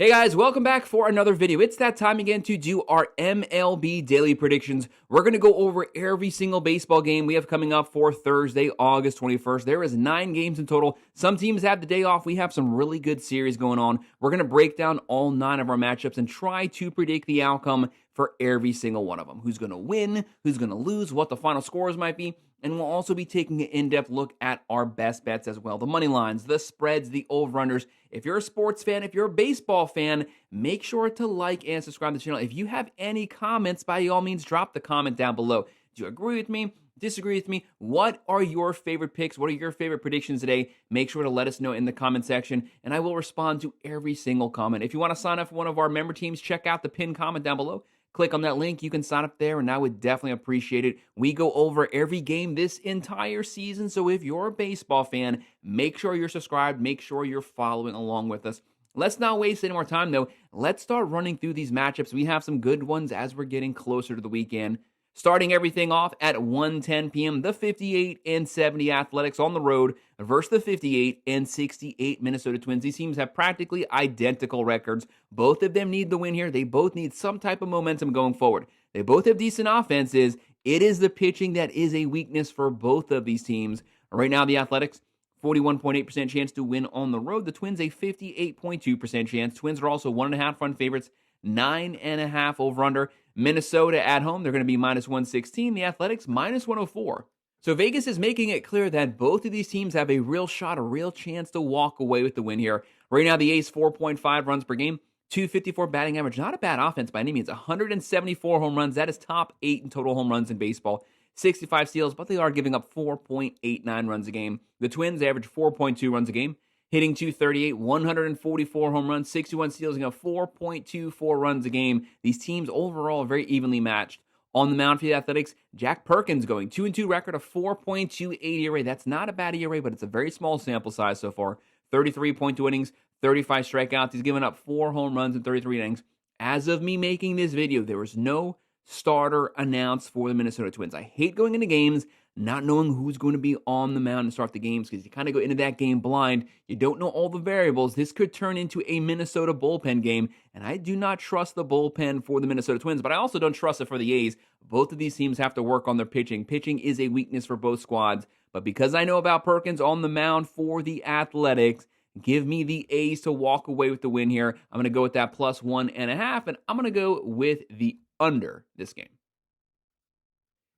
Hey guys, welcome back for another video. It's that time again to do our MLB daily predictions. We're going to go over every single baseball game we have coming up for Thursday, August 21st. There is 9 games in total. Some teams have the day off. We have some really good series going on. We're going to break down all 9 of our matchups and try to predict the outcome for every single one of them. Who's going to win, who's going to lose, what the final scores might be. And we'll also be taking an in-depth look at our best bets as well. The money lines, the spreads, the over-unders. If you're a sports fan, if you're a baseball fan, make sure to like and subscribe to the channel. If you have any comments, by all means, drop the comment down below. Do you agree with me? Disagree with me? What are your favorite picks? What are your favorite predictions today? Make sure to let us know in the comment section, and I will respond to every single comment. If you want to sign up for one of our member teams, check out the pinned comment down below. Click on that link. You can sign up there, and I would definitely appreciate it. We go over every game this entire season, so if you're a baseball fan, make sure you're subscribed. Make sure you're following along with us. Let's not waste any more time, though. Let's start running through these matchups. We have some good ones as we're getting closer to the weekend. Starting everything off at 1:10 p.m., the 58-70 Athletics on the road versus the 58-68 Minnesota Twins. These teams have practically identical records. Both of them need the win here. They both need some type of momentum going forward. They both have decent offenses. It is the pitching that is a weakness for both of these teams. Right now, the Athletics, 41.8% chance to win on the road. The Twins, a 58.2% chance. Twins are also 1.5 run favorites, 9.5 over-under. Minnesota at home, they're going to be minus 116. The Athletics, minus 104. So Vegas is making it clear that both of these teams have a real shot, a real chance to walk away with the win here. Right now, the A's, 4.5 runs per game, 254 batting average. Not a bad offense by any means. 174 home runs. That is top 8 in total home runs in baseball. 65 steals, but they are giving up 4.89 runs a game. The Twins average 4.2 runs a game, hitting .238, 144 home runs, 61 steals, and 4.24 runs a game. These teams overall are very evenly matched. On the mound for the Athletics, Jack Perkins going 2-2 record of 4.28 ERA. That's not a bad ERA, but it's a very small sample size so far. 33.2 innings, 35 strikeouts. He's given up 4 home runs in 33 innings. As of me making this video, there was no starter announced for the Minnesota Twins. I hate going into games not knowing who's going to be on the mound to start the games because you kind of go into that game blind. You don't know all the variables. This could turn into a Minnesota bullpen game, and I do not trust the bullpen for the Minnesota Twins, but I also don't trust it for the A's. Both of these teams have to work on their pitching. Pitching is a weakness for both squads, but because I know about Perkins on the mound for the Athletics, give me the A's to walk away with the win here. I'm going to go with that plus 1.5, and I'm going to go with the under this game.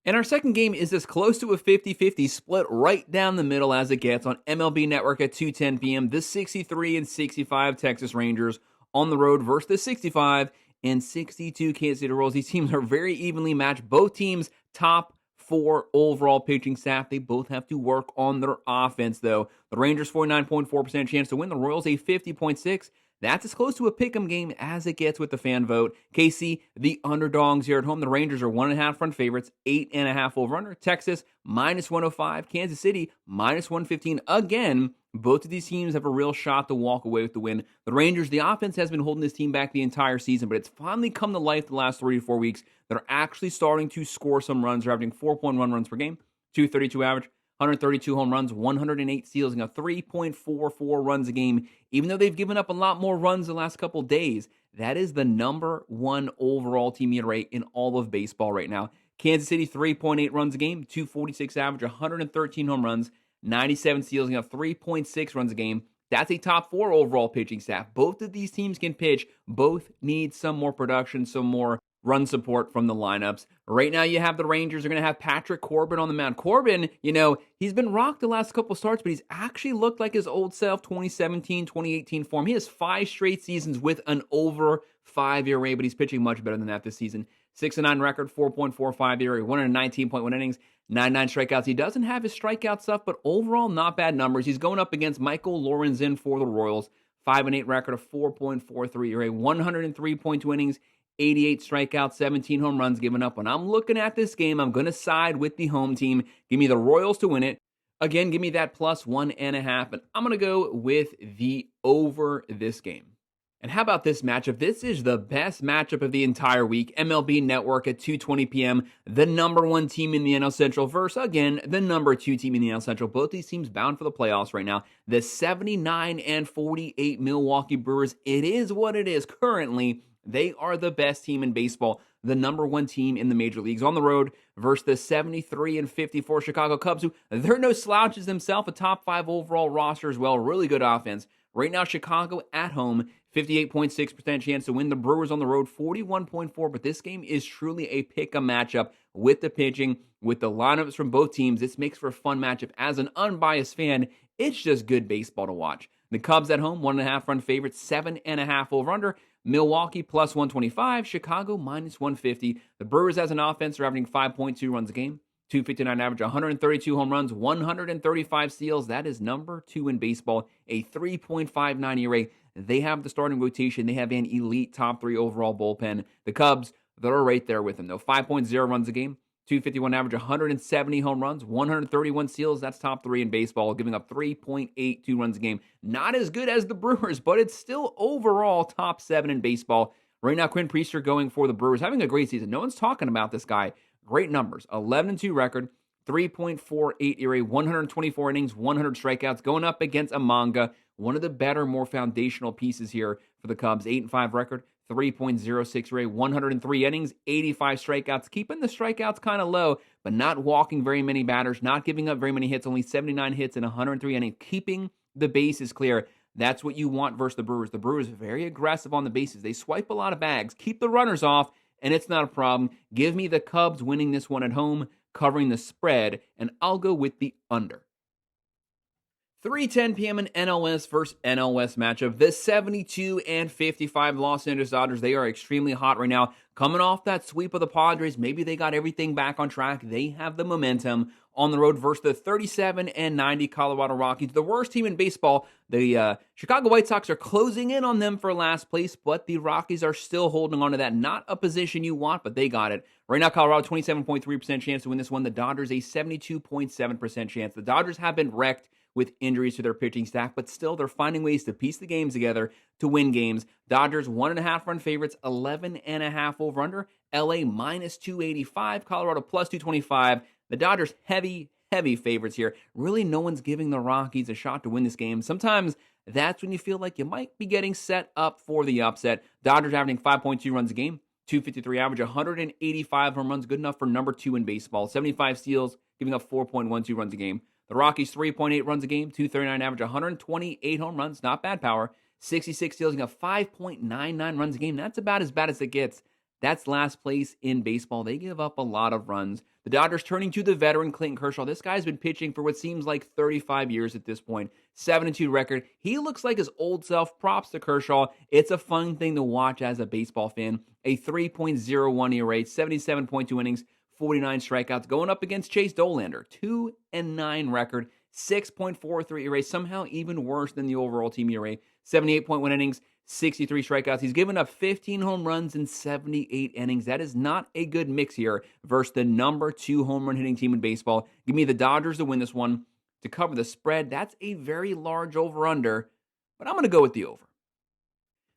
And our second game is as close to a 50-50 split right down the middle as it gets on MLB Network at 2:10 p.m. The 63-65 Texas Rangers on the road versus the 65-62 Kansas City Royals. These teams are very evenly matched. Both teams top 4 overall pitching staff. They both have to work on their offense, though. The Rangers, 49.4% chance to win. The Royals, a 50.6%. That's as close to a pick'em game as it gets with the fan vote. KC, the underdogs here at home. The Rangers are 1.5 run favorites, 8.5 over-under. Texas, minus 105. Kansas City, minus 115. Again, both of these teams have a real shot to walk away with the win. The Rangers, the offense has been holding this team back the entire season, but it's finally come to life the last 3 to 4 weeks. They're actually starting to score some runs. They're averaging 4.1 runs per game, 232 average. 132 home runs, 108 steals, and 3.44 runs a game. Even though they've given up a lot more runs the last couple days, that is the number 1 overall team ERA in all of baseball right now. Kansas City, 3.8 runs a game, 246 average, 113 home runs, 97 steals, and 3.6 runs a game. That's a top 4 overall pitching staff. Both of these teams can pitch. Both need some more production, some more run support from the lineups. Right now, you have the Rangers are going to have Patrick Corbin on the mound. Corbin, he's been rocked the last couple starts, but he's actually looked like his old self, 2017, 2018 form. He has 5 straight seasons with an over 5 ERA, but he's pitching much better than that this season. 6-9 record, 4.45 ERA, 119.1 innings, 99 strikeouts. He doesn't have his strikeout stuff, but overall, not bad numbers. He's going up against Michael Lorenzen for the Royals. 5-8 record of 4.43 ERA, 103.2 innings, 88 strikeouts, 17 home runs given up. When I'm looking at this game, I'm going to side with the home team. Give me the Royals to win it. Again, give me that plus 1.5, and I'm going to go with the over this game. And how about this matchup? This is the best matchup of the entire week. MLB Network at 2:20 p.m. The number one team in the NL Central versus, again, the number two team in the NL Central. Both these teams bound for the playoffs right now. The 79-48 Milwaukee Brewers. It is what it is currently. They are the best team in baseball, the number one team in the major leagues on the road versus the 73-54 Chicago Cubs, who they're no slouches themselves, a top 5 overall roster as well, really good offense. Right now, Chicago at home, 58.6% chance to win. The Brewers on the road, 41.4%, but this game is truly a pick-em matchup with the pitching, with the lineups from both teams. This makes for a fun matchup. As an unbiased fan, it's just good baseball to watch. The Cubs at home, 1.5 run favorites, 7.5 over-under. Milwaukee plus 125, Chicago minus 150. The Brewers as an offense are averaging 5.2 runs a game, 259 average, 132 home runs, 135 steals. That is number 2 in baseball, a 3.59 ERA. They have the starting rotation. They have an elite top 3 overall bullpen. The Cubs, they're right there with them, though. 5.0 runs a game, 251 average, 170 home runs, 131 steals. That's top 3 in baseball, giving up 3.82 runs a game. Not as good as the Brewers, but it's still overall top 7 in baseball. Right now, Quinn Priester going for the Brewers, having a great season. No one's talking about this guy. Great numbers. 11-2 record, 3.48 ERA, 124 innings, 100 strikeouts, going up against Amanga, one of the better, more foundational pieces here for the Cubs. 8-5 record, 3.06 ERA, 103 innings, 85 strikeouts, keeping the strikeouts kind of low, but not walking very many batters, not giving up very many hits, only 79 hits in 103 innings, keeping the bases clear. That's what you want versus the Brewers. The Brewers very aggressive on the bases. They swipe a lot of bags, keep the runners off, and it's not a problem. Give me the Cubs winning this one at home, covering the spread, and I'll go with the under. 3:10 p.m. in NL West versus NL West matchup. The 72-55 Los Angeles Dodgers, they are extremely hot right now. Coming off that sweep of the Padres, maybe they got everything back on track. They have the momentum on the road versus the 37-90 Colorado Rockies, the worst team in baseball. The Chicago White Sox are closing in on them for last place, but the Rockies are still holding on to that. Not a position you want, but they got it. Right now, Colorado, 27.3% chance to win this one. The Dodgers, a 72.7% chance. The Dodgers have been wrecked with injuries to their pitching staff, but still they're finding ways to piece the games together to win games. Dodgers 1.5 run favorites, 11.5 over under. LA minus 285, Colorado plus 225. The Dodgers heavy favorites here. Really, no one's giving the Rockies a shot to win this game. Sometimes that's when you feel like you might be getting set up for the upset. Dodgers averaging 5.2 runs a game, 253 average, 185 home runs, good enough for number 2 in baseball. 75 steals, giving up 4.12 runs a game. The Rockies, 3.8 runs a game, 239 average, 128 home runs, not bad power. 66 steals, you got 5.99 runs a game. That's about as bad as it gets. That's last place in baseball. They give up a lot of runs. The Dodgers turning to the veteran Clayton Kershaw. This guy's been pitching for what seems like 35 years at this point. 7-2 record. He looks like his old self. Props to Kershaw. It's a fun thing to watch as a baseball fan. A 3.01 ERA, 77.2 innings, 49 strikeouts, going up against Chase Dolander. 2-9 record, 6.43 ERA, somehow even worse than the overall team ERA. 78.1 innings, 63 strikeouts. He's given up 15 home runs in 78 innings. That is not a good mix here versus the number 2 home run hitting team in baseball. Give me the Dodgers to win this one. To cover the spread, that's a very large over-under, but I'm going to go with the over.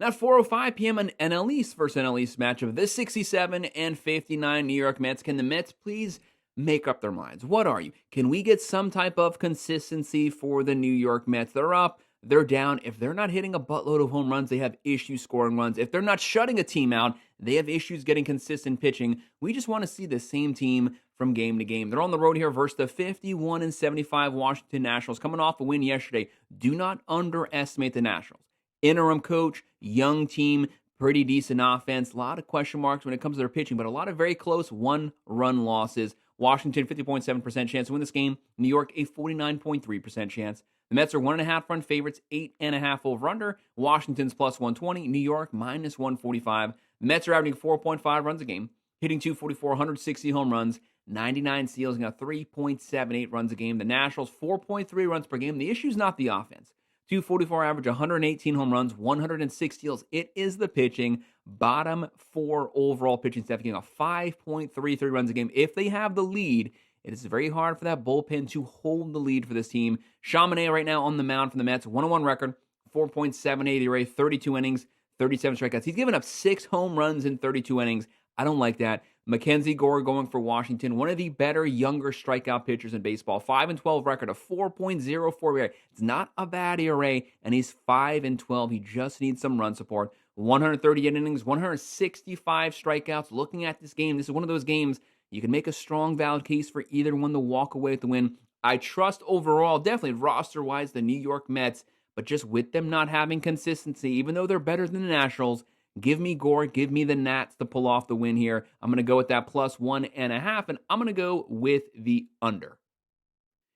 Now, 4:05 p.m. an NL East versus NL East matchup. The 67-59 New York Mets. Can the Mets please make up their minds? What are you? Can we get some type of consistency for the New York Mets? They're up, they're down. If they're not hitting a buttload of home runs, they have issues scoring runs. If they're not shutting a team out, they have issues getting consistent pitching. We just want to see the same team from game to game. They're on the road here versus the 51-75 Washington Nationals, coming off a win yesterday. Do not underestimate the Nationals. Interim coach, young team, pretty decent offense. A lot of question marks when it comes to their pitching, but a lot of very close one-run losses. Washington, 50.7% chance to win this game. New York, a 49.3% chance. The Mets are 1.5 run favorites, 8.5 over under. Washington's plus 120. New York, minus 145. The Mets are averaging 4.5 runs a game, hitting 244, 160 home runs, 99 steals, and got 3.78 runs a game. The Nationals, 4.3 runs per game. The issue is not the offense. 244 average, 118 home runs, 106 steals. It is the pitching. Bottom 4 overall pitching staff, getting a 5.33 runs a game. If they have the lead, it is very hard for that bullpen to hold the lead for this team. Chamonix right now on the mound for the Mets, 101 record, 4.78 ERA, 32 innings, 37 strikeouts. He's given up 6 home runs in 32 innings. I don't like that. Mackenzie Gore going for Washington, one of the better younger strikeout pitchers in baseball. 5-12 record, a 4.04 ERA. It's not a bad ERA, and he's 5-12. He just needs some run support. 138 innings, 165 strikeouts. Looking at this game, this is one of those games you can make a strong, valid case for either one to walk away with the win. I trust overall, definitely roster-wise, the New York Mets, but just with them not having consistency, even though they're better than the Nationals, give me Gore, give me the Nats to pull off the win here. I'm going to go with that plus 1.5, and I'm going to go with the under.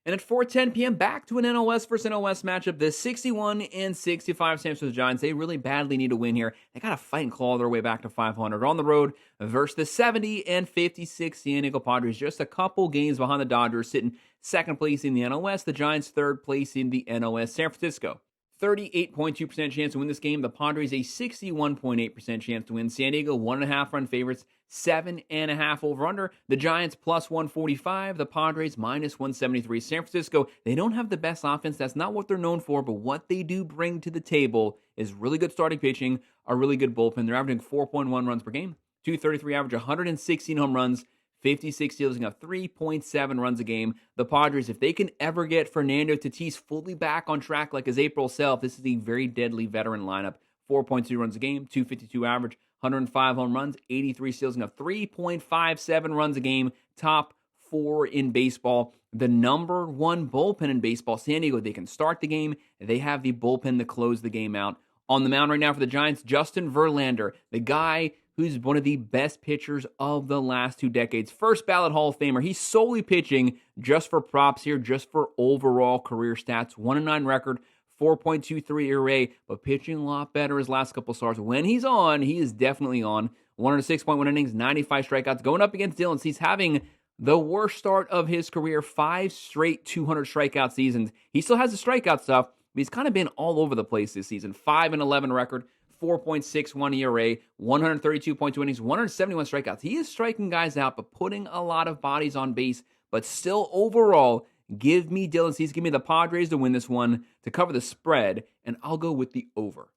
And at 4:10 p.m., back to an NOS versus NOS matchup. The 61-65 San Francisco Giants, they really badly need a win here. They got to fight and claw their way back to 500 on the road versus the 70-56 San Diego Padres. Just a couple games behind the Dodgers, sitting second place in the NOS. The Giants third place in the NOS. San Francisco, 38.2% chance to win this game. The Padres, a 61.8% chance to win. San Diego, 1.5 run favorites, 7.5 over under. The Giants, plus 145. The Padres, minus 173. San Francisco, they don't have the best offense. That's not what they're known for, but what they do bring to the table is really good starting pitching, a really good bullpen. They're averaging 4.1 runs per game, 233 average, 116 home runs, 56 steals, and 3.7 runs a game. The Padres, if they can ever get Fernando Tatis fully back on track like his April self, this is a very deadly veteran lineup. 4.2 runs a game, 252 average, 105 home runs, 83 steals, and 3.57 runs a game. Top 4 in baseball. The number 1 bullpen in baseball. San Diego, they can start the game. They have the bullpen to close the game out. On the mound right now for the Giants, Justin Verlander, the guy who's one of the best pitchers of the last 2 decades. First ballot Hall of Famer. He's solely pitching just for props here, just for overall career stats. 1-9 record, 4.23 ERA, but pitching a lot better his last couple starts. When he's on, he is definitely on. 106.1 innings, 95 strikeouts. Going up against Dylan, he's having the worst start of his career, 5 straight 200 strikeout seasons. He still has the strikeout stuff, but he's kind of been all over the place this season. 5-11 record, 4.61 ERA, 132.2 innings, 171 strikeouts. He is striking guys out, but putting a lot of bodies on base. But still, overall, give me Dylan Cease. Give me the Padres to win this one, to cover the spread, and I'll go with the over.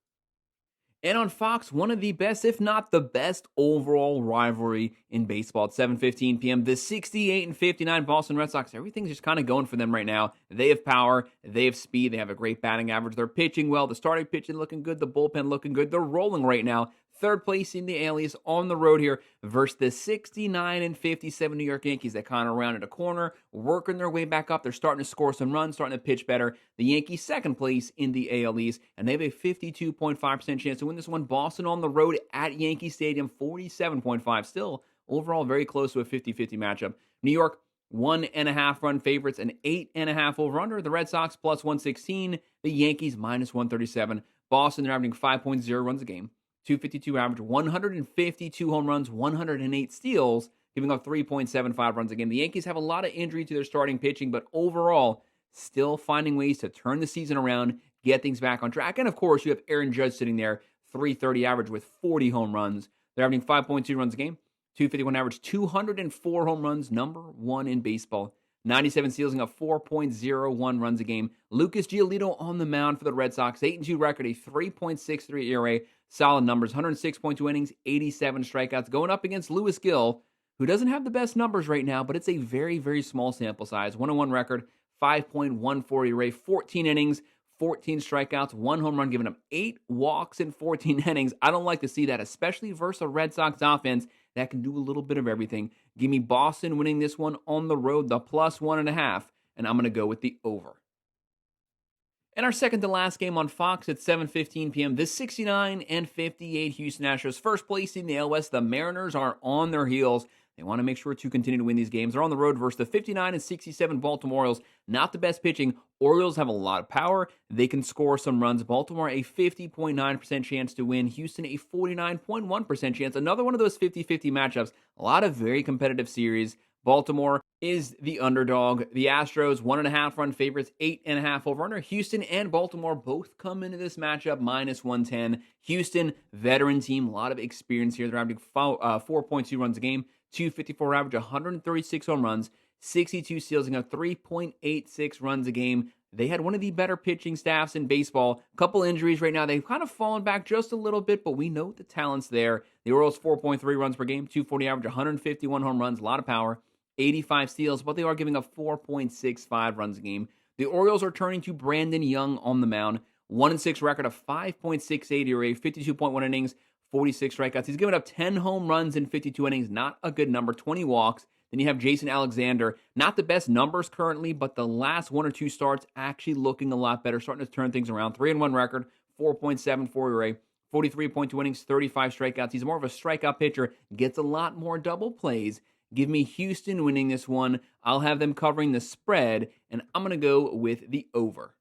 And on Fox, one of the best, if not the best, overall rivalry in baseball at 7:15 p.m. The 68-59 Boston Red Sox. Everything's just kind of going for them right now. They have power. They have speed. They have a great batting average. They're pitching well. The starting pitching looking good. The bullpen looking good. They're rolling right now. Third place in the Alias on the road here versus the 69-57 New York Yankees that kind of rounded a corner, working their way back up. They're starting to score some runs, starting to pitch better. The Yankees second place in the AL East, and they have a 52.5% chance to win this one. Boston on the road at Yankee Stadium, 47.5. Still, overall, very close to a 50-50 matchup. New York, 1.5 run favorites, and 8.5 over under. The Red Sox, plus 116. The Yankees, minus 137. Boston, they're averaging 5.0 runs a game. 252 average, 152 home runs, 108 steals, giving up 3.75 runs a game. The Yankees have a lot of injury to their starting pitching, but overall, still finding ways to turn the season around, get things back on track. And of course, you have Aaron Judge sitting there, 330 average with 40 home runs. They're averaging 5.2 runs a game, 251 average, 204 home runs, number 1 in baseball. 97 steals and 4.01 runs a game. Lucas Giolito on the mound for the Red Sox. 8-2 record, a 3.63 ERA. Solid numbers, 106.2 innings, 87 strikeouts. Going up against Lewis Gill, who doesn't have the best numbers right now, but it's a very, very small sample size. 1-1 record, 5.14 ERA, 14 innings, 14 strikeouts, 1 home run, giving up 8 walks in 14 innings. I don't like to see that, especially versus a Red Sox offense that can do a little bit of everything. Give me Boston winning this one on the road, the plus 1.5, and I'm going to go with the over. And our second to last game on Fox at 7:15 p.m., the 69-58 Houston Astros. First place in the AL West, the Mariners are on their heels. They want to make sure to continue to win these games. They're on the road versus the 59-67 Baltimore Orioles. Not the best pitching. Orioles have a lot of power. They can score some runs. Baltimore, a 50.9% chance to win. Houston, a 49.1% chance. Another one of those 50-50 matchups. A lot of very competitive series. Baltimore is the underdog. The Astros, 1.5 run favorites, 8.5 over under. Houston and Baltimore both come into this matchup minus 110. Houston, veteran team, a lot of experience here. They're averaging 4.2 runs a game, 254 average, 136 home runs, 62 steals, and a 3.86 runs a game. They had one of the better pitching staffs in baseball. Couple injuries right now. They've kind of fallen back just a little bit, but we know the talent's there. The Orioles, 4.3 runs per game, 240 average, 151 home runs, a lot of power, 85 steals, but they are giving up 4.65 runs a game. The Orioles are turning to Brandon Young on the mound. 1-6 record of 5.68 ERA, 52.1 innings, 46 strikeouts. He's given up 10 home runs in 52 innings. Not a good number. 20 walks. Then you have Jason Alexander. Not the best numbers currently, but the last 1 or 2 starts actually looking a lot better, starting to turn things around. 3-1 record, 4.74 ERA, 43.2 innings, 35 strikeouts. He's more of a strikeout pitcher, gets a lot more double plays. Give me Houston winning this one. I'll have them covering the spread, and I'm going to go with the over.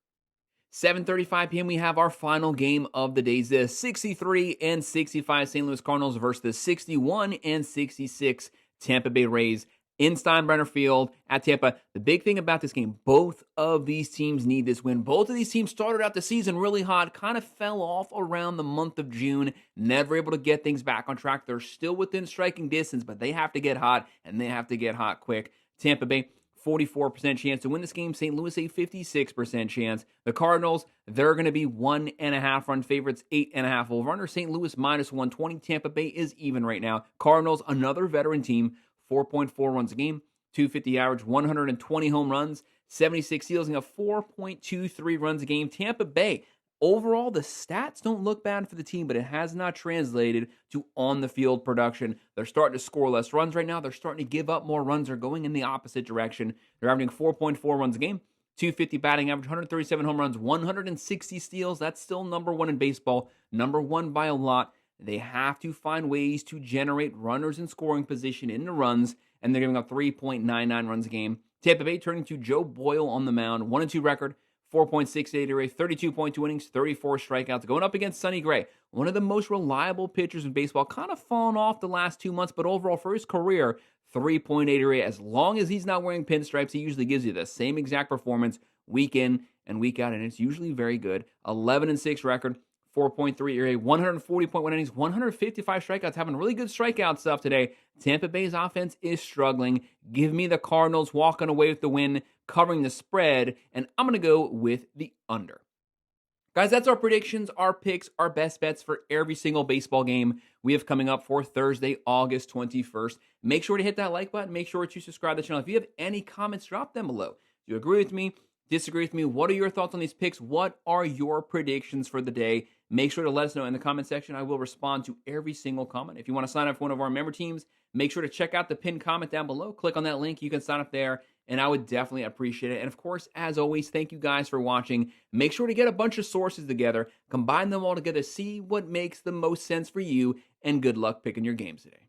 7:35 p.m. we have our final game of the day. The 63 and 65 St. Louis Cardinals versus the 61 and 66 Tampa Bay Rays in Steinbrenner Field at Tampa. The big thing about this game, both of these teams need this win. Both of these teams started out the season really hot, kind of fell off around the month of June, never able to get things back on track. They're still within striking distance, but they have to get hot, and they have to get hot quick. Tampa Bay, 44% chance to win this game. St. Louis, a 56% chance. The Cardinals, they're going to be 1.5 run favorites, 8.5 over under. St. Louis minus 120. Tampa Bay is even right now. Cardinals, another veteran team, 4.4 runs a game, 250 average, 120 home runs, 76 steals, and a 4.23 runs a game. Tampa Bay, overall, the stats don't look bad for the team, but it has not translated to on-the-field production. They're starting to score less runs right now. They're starting to give up more runs. They're going in the opposite direction. They're averaging 4.4 runs a game, 250 batting average, 137 home runs, 160 steals. That's still number one in baseball, number one by a lot. They have to find ways to generate runners in scoring position into runs, and they're giving up 3.99 runs a game. Tampa Bay turning to Joe Boyle on the mound, 1-2 record, 4.68 ERA, 32.2 innings, 34 strikeouts, going up against Sonny Gray, one of the most reliable pitchers in baseball, kind of fallen off the last 2 months, but overall for his career, 3.8 ERA. As long as he's not wearing pinstripes, he usually gives you the same exact performance week in and week out, and it's usually very good. 11-6 record, 4.3 ERA, 140.1 innings, 155 strikeouts, having really good strikeout stuff today. Tampa Bay's offense is struggling. Give me the Cardinals walking away with the win, covering the spread, and I'm going to go with the under. Guys, that's our predictions, our picks, our best bets for every single baseball game we have coming up for Thursday, August 21st. Make sure to hit that like button. Make sure to subscribe to the channel. If you have any comments, drop them below. Do you agree with me? Disagree with me? What are your thoughts on these picks? What are your predictions for the day? Make sure to let us know in the comment section. I will respond to every single comment. If you want to sign up for one of our member teams, make sure to check out the pinned comment down below. Click on that link. You can sign up there, and I would definitely appreciate it. And of course, as always, thank you guys for watching. Make sure to get a bunch of sources together, combine them all together, see what makes the most sense for you, and good luck picking your games today.